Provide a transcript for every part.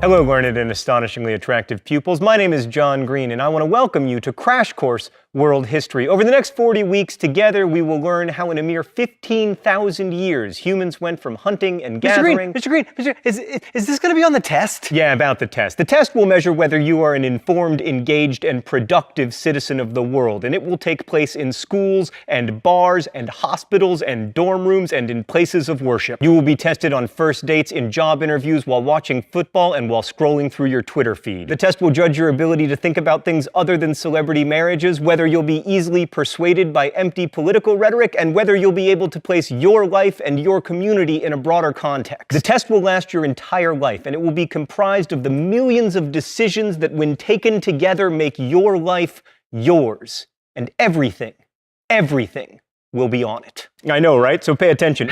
Hello, learned and astonishingly attractive pupils. My name is John Green, and I want to welcome you to Crash Course World History. Over the next 40 weeks, together we will learn how in a mere 15,000 years, humans went from hunting and gathering... Mr. Green, is this going to be on the test? Yeah, about the test. The test will measure whether you are an informed, engaged, and productive citizen of the world, and it will take place in schools and bars and hospitals and dorm rooms and in places of worship. You will be tested on first dates, in job interviews, while watching football, and while scrolling through your Twitter feed. The test will judge your ability to think about things other than celebrity marriages, whether you'll be easily persuaded by empty political rhetoric, and whether you'll be able to place your life and your community in a broader context. The test will last your entire life, and it will be comprised of the millions of decisions that, when taken together, make your life yours. And everything will be on it. I know, right? So pay attention.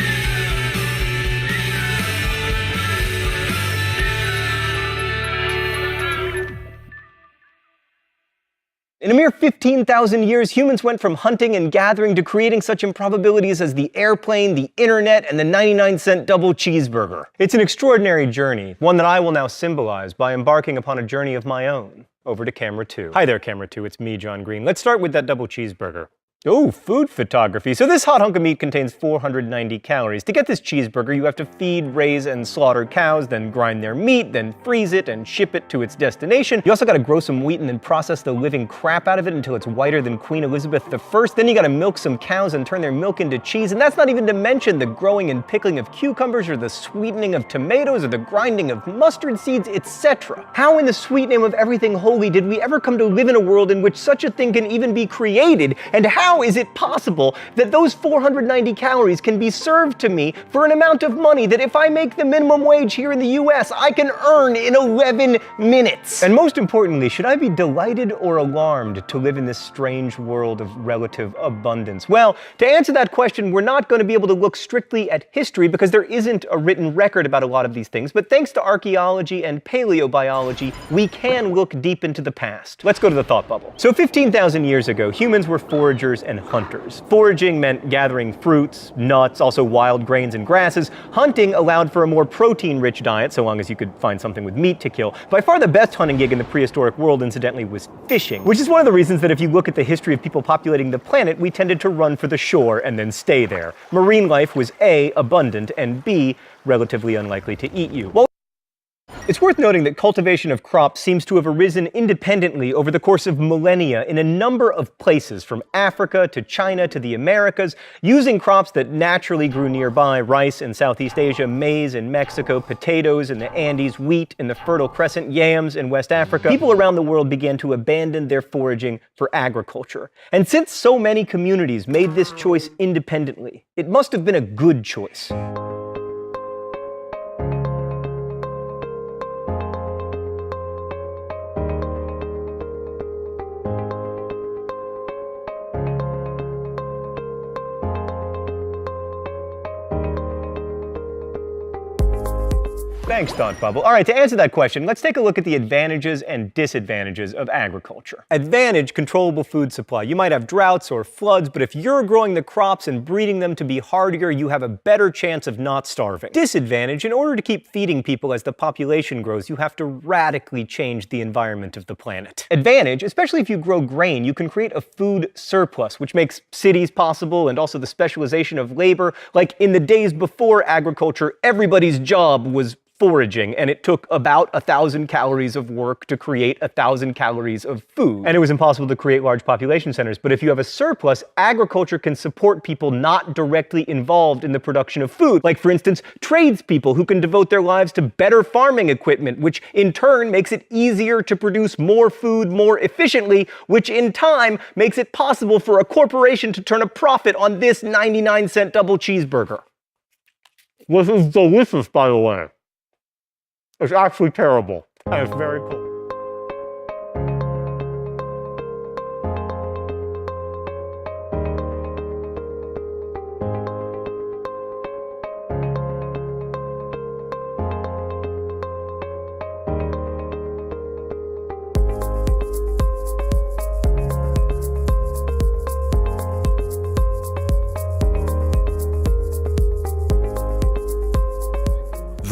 In a mere 15,000 years, humans went from hunting and gathering to creating such improbabilities as the airplane, the internet, and the 99-cent double cheeseburger. It's an extraordinary journey, one that I will now symbolize by embarking upon a journey of my own. Over to camera 2. Hi there, camera 2. It's me, John Green. Let's start with that double cheeseburger. Oh, food photography. So this hot hunk of meat contains 490 calories. To get this cheeseburger, you have to feed, raise, and slaughter cows, then grind their meat, then freeze it and ship it to its destination. You also gotta grow some wheat and then process the living crap out of it until it's whiter than Queen Elizabeth I. Then you gotta milk some cows and turn their milk into cheese, and that's not even to mention the growing and pickling of cucumbers, or the sweetening of tomatoes, or the grinding of mustard seeds, etc. How in the sweet name of everything holy did we ever come to live in a world in which such a thing can even be created, and how is it possible that those 490 calories can be served to me for an amount of money that, if I make the minimum wage here in the US, I can earn in 11 minutes? And most importantly, should I be delighted or alarmed to live in this strange world of relative abundance? Well, to answer that question, we're not going to be able to look strictly at history because there isn't a written record about a lot of these things, but thanks to archaeology and paleobiology, we can look deep into the past. Let's go to the thought bubble. So 15,000 years ago, humans were foragers and hunters. Foraging meant gathering fruits, nuts, also wild grains and grasses. Hunting allowed for a more protein-rich diet, so long as you could find something with meat to kill. By far the best hunting gig in the prehistoric world, incidentally, was fishing, which is one of the reasons that if you look at the history of people populating the planet, we tended to run for the shore and then stay there. Marine life was A, abundant, and B, relatively unlikely to eat you. It's worth noting that cultivation of crops seems to have arisen independently over the course of millennia in a number of places, from Africa to China to the Americas, using crops that naturally grew nearby: rice in Southeast Asia, maize in Mexico, potatoes in the Andes, wheat in the Fertile Crescent, yams in West Africa. People around the world began to abandon their foraging for agriculture. And since so many communities made this choice independently, it must have been a good choice. Thanks, Thought Bubble. All right, to answer that question, let's take a look at the advantages and disadvantages of agriculture. Advantage: controllable food supply. You might have droughts or floods, but if you're growing the crops and breeding them to be hardier, you have a better chance of not starving. Disadvantage: in order to keep feeding people as the population grows, you have to radically change the environment of the planet. Advantage: especially if you grow grain, you can create a food surplus, which makes cities possible, and also the specialization of labor. Like in the days before agriculture, everybody's job was foraging, and it took about 1,000 calories of work to create 1,000 calories of food. And it was impossible to create large population centers. But if you have a surplus, agriculture can support people not directly involved in the production of food. Like, for instance, tradespeople who can devote their lives to better farming equipment, which in turn makes it easier to produce more food more efficiently, which in time makes it possible for a corporation to turn a profit on this 99-cent double cheeseburger. This is delicious, by the way. It's actually terrible, and it's very cool.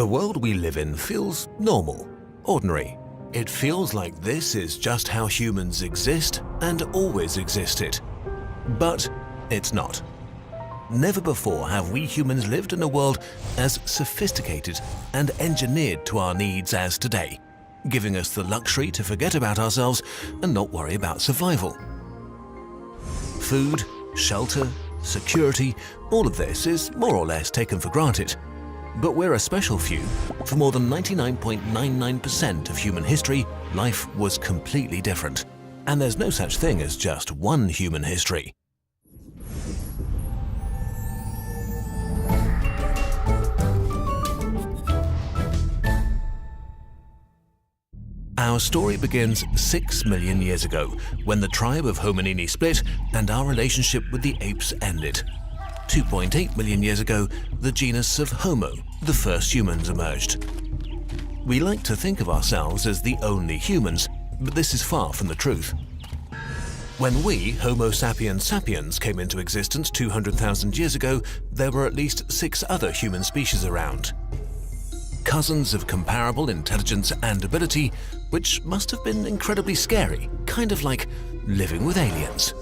The world we live in feels normal. ordinary. It feels like this is just how humans exist and always existed. But it's not. Never before have we humans lived in a world as sophisticated and engineered to our needs as today, giving us the luxury to forget about ourselves and not worry about survival. Food, shelter, security, all of this is more or less taken for granted. But we're a special few. For more than 99.99% of human history, life was completely different. And there's no such thing as just one human history. Our story begins 6 million years ago, when the tribe of hominini split and our relationship with the apes ended. 2.8 million years ago, the genus of Homo, the first humans, emerged. We like to think of ourselves as the only humans, but this is far from the truth. When we, Homo sapiens sapiens, came into existence 200,000 years ago, there were at least 6 other human species around. Cousins of comparable intelligence and ability, which must have been incredibly scary, kind of like living with aliens.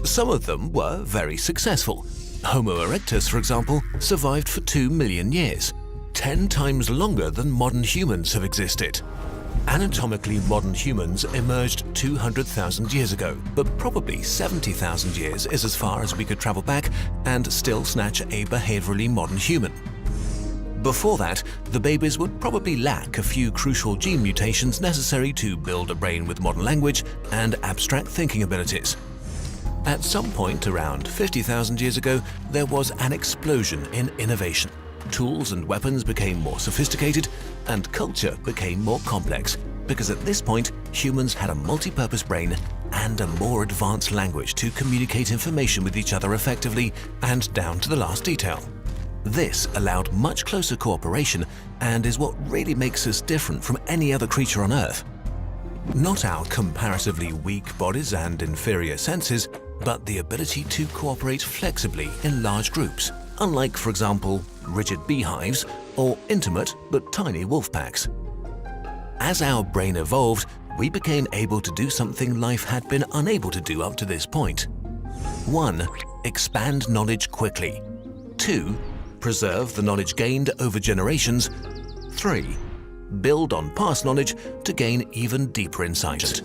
Some of them were very successful. Homo erectus, for example, survived for 2 million years, 10 times longer than modern humans have existed. Anatomically modern humans emerged 200,000 years ago, but probably 70,000 years is as far as we could travel back and still snatch a behaviorally modern human. Before that, the babies would probably lack a few crucial gene mutations necessary to build a brain with modern language and abstract thinking abilities. At some point around 50,000 years ago, there was an explosion in innovation. Tools and weapons became more sophisticated, and culture became more complex, because at this point, humans had a multi-purpose brain and a more advanced language to communicate information with each other effectively and down to the last detail. This allowed much closer cooperation and is what really makes us different from any other creature on Earth. Not our comparatively weak bodies and inferior senses, but the ability to cooperate flexibly in large groups, unlike, for example, rigid beehives or intimate but tiny wolf packs. As our brain evolved, we became able to do something life had been unable to do up to this point. 1. Expand knowledge quickly. 2. Preserve the knowledge gained over generations. 3. Build on past knowledge to gain even deeper insight.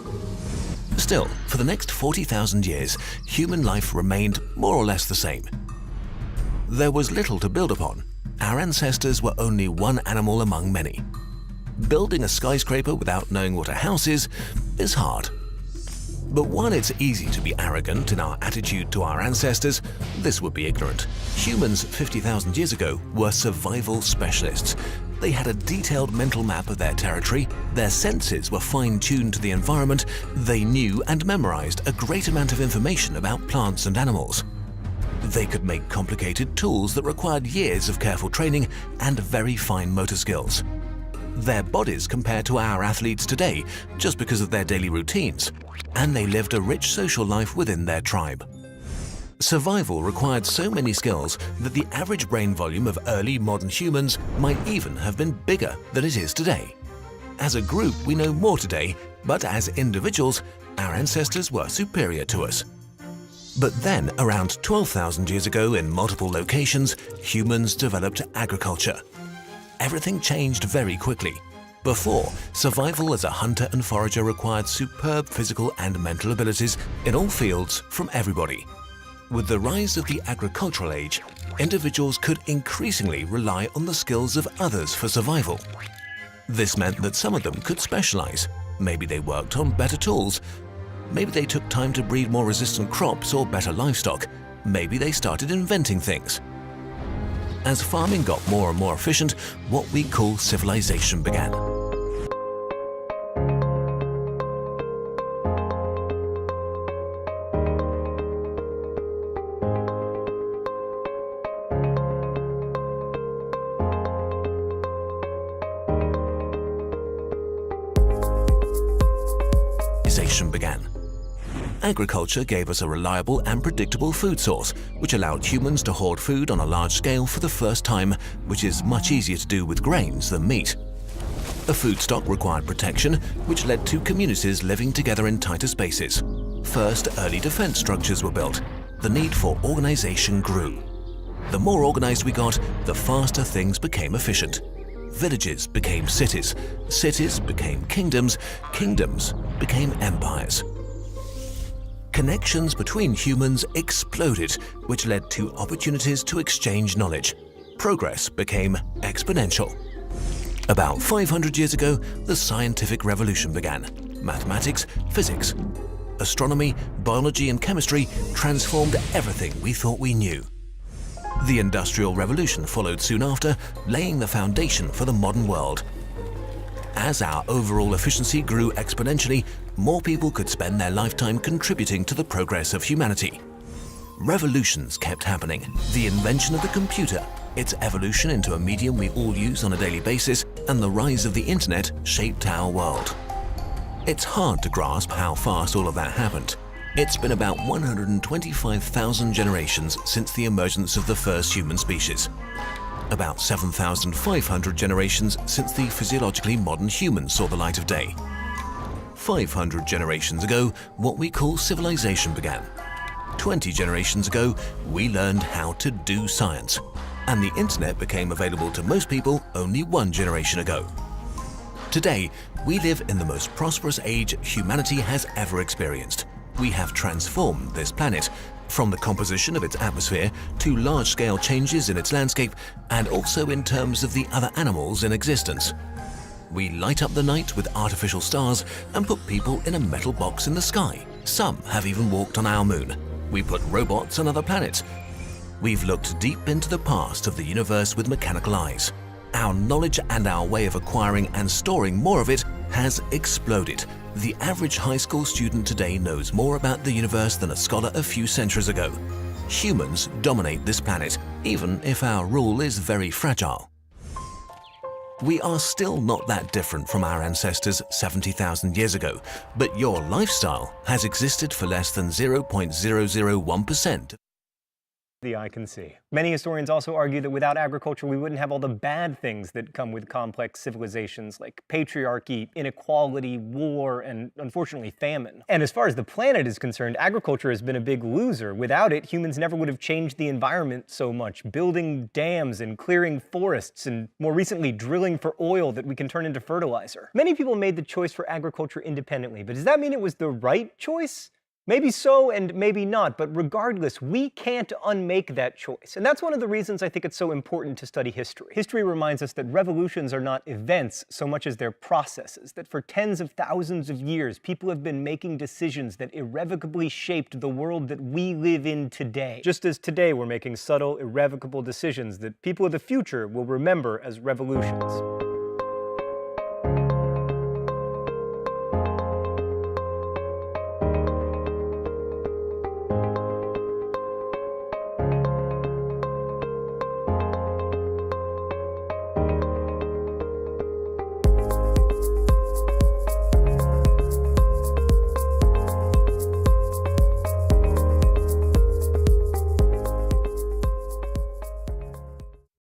Still, for the next 40,000 years, human life remained more or less the same. There was little to build upon. Our ancestors were only one animal among many. Building a skyscraper without knowing what a house is hard. But while it's easy to be arrogant in our attitude to our ancestors, this would be ignorant. Humans 50,000 years ago were survival specialists. They had a detailed mental map of their territory, their senses were fine-tuned to the environment, they knew and memorized a great amount of information about plants and animals. They could make complicated tools that required years of careful training and very fine motor skills. Their bodies compared to our athletes today just because of their daily routines, and they lived a rich social life within their tribe. Survival required so many skills that the average brain volume of early modern humans might even have been bigger than it is today. As a group, we know more today, but as individuals, our ancestors were superior to us. But then, around 12,000 years ago in multiple locations, humans developed agriculture. Everything changed very quickly. Before, survival as a hunter and forager required superb physical and mental abilities in all fields from everybody. With the rise of the agricultural age, individuals could increasingly rely on the skills of others for survival. This meant that some of them could specialize. Maybe they worked on better tools. Maybe they took time to breed more resistant crops or better livestock. Maybe they started inventing things. As farming got more and more efficient, what we call civilization began. Agriculture gave us a reliable and predictable food source, which allowed humans to hoard food on a large scale for the first time, which is much easier to do with grains than meat. A food stock required protection, which led to communities living together in tighter spaces. First, early defense structures were built. The need for organization grew. The more organized we got, the faster things became efficient. Villages became cities, cities became kingdoms, kingdoms became empires. Connections between humans exploded, which led to opportunities to exchange knowledge. Progress became exponential. About 500 years ago, the scientific revolution began. Mathematics, physics, astronomy, biology and chemistry transformed everything we thought we knew. The Industrial Revolution followed soon after, laying the foundation for the modern world. As our overall efficiency grew exponentially, more people could spend their lifetime contributing to the progress of humanity. Revolutions kept happening. The invention of the computer, its evolution into a medium we all use on a daily basis, and the rise of the internet shaped our world. It's hard to grasp how fast all of that happened. It's been about 125,000 generations since the emergence of the first human species. About 7,500 generations since the physiologically modern human saw the light of day. 500 generations ago, what we call civilization began. 20 generations ago, we learned how to do science. And the internet became available to most people only 1 generation ago. Today, we live in the most prosperous age humanity has ever experienced. We have transformed this planet, from the composition of its atmosphere to large-scale changes in its landscape, and also in terms of the other animals in existence. We light up the night with artificial stars and put people in a metal box in the sky. Some have even walked on our moon. We put robots on other planets. We've looked deep into the past of the universe with mechanical eyes. Our knowledge and our way of acquiring and storing more of it has exploded. The average high school student today knows more about the universe than a scholar a few centuries ago. Humans dominate this planet, even if our rule is very fragile. We are still not that different from our ancestors 70,000 years ago, but your lifestyle has existed for less than 0.001%. The eye can see. Many historians also argue that without agriculture, we wouldn't have all the bad things that come with complex civilizations like patriarchy, inequality, war, and unfortunately famine. And as far as the planet is concerned, agriculture has been a big loser. Without it, humans never would have changed the environment so much, building dams and clearing forests, and more recently, drilling for oil that we can turn into fertilizer. Many people made the choice for agriculture independently, but does that mean it was the right choice? Maybe so and maybe not, but regardless, we can't unmake that choice. And that's one of the reasons I think it's so important to study history. History reminds us that revolutions are not events so much as they're processes, that for tens of thousands of years, people have been making decisions that irrevocably shaped the world that we live in today. Just as today we're making subtle, irrevocable decisions that people of the future will remember as revolutions.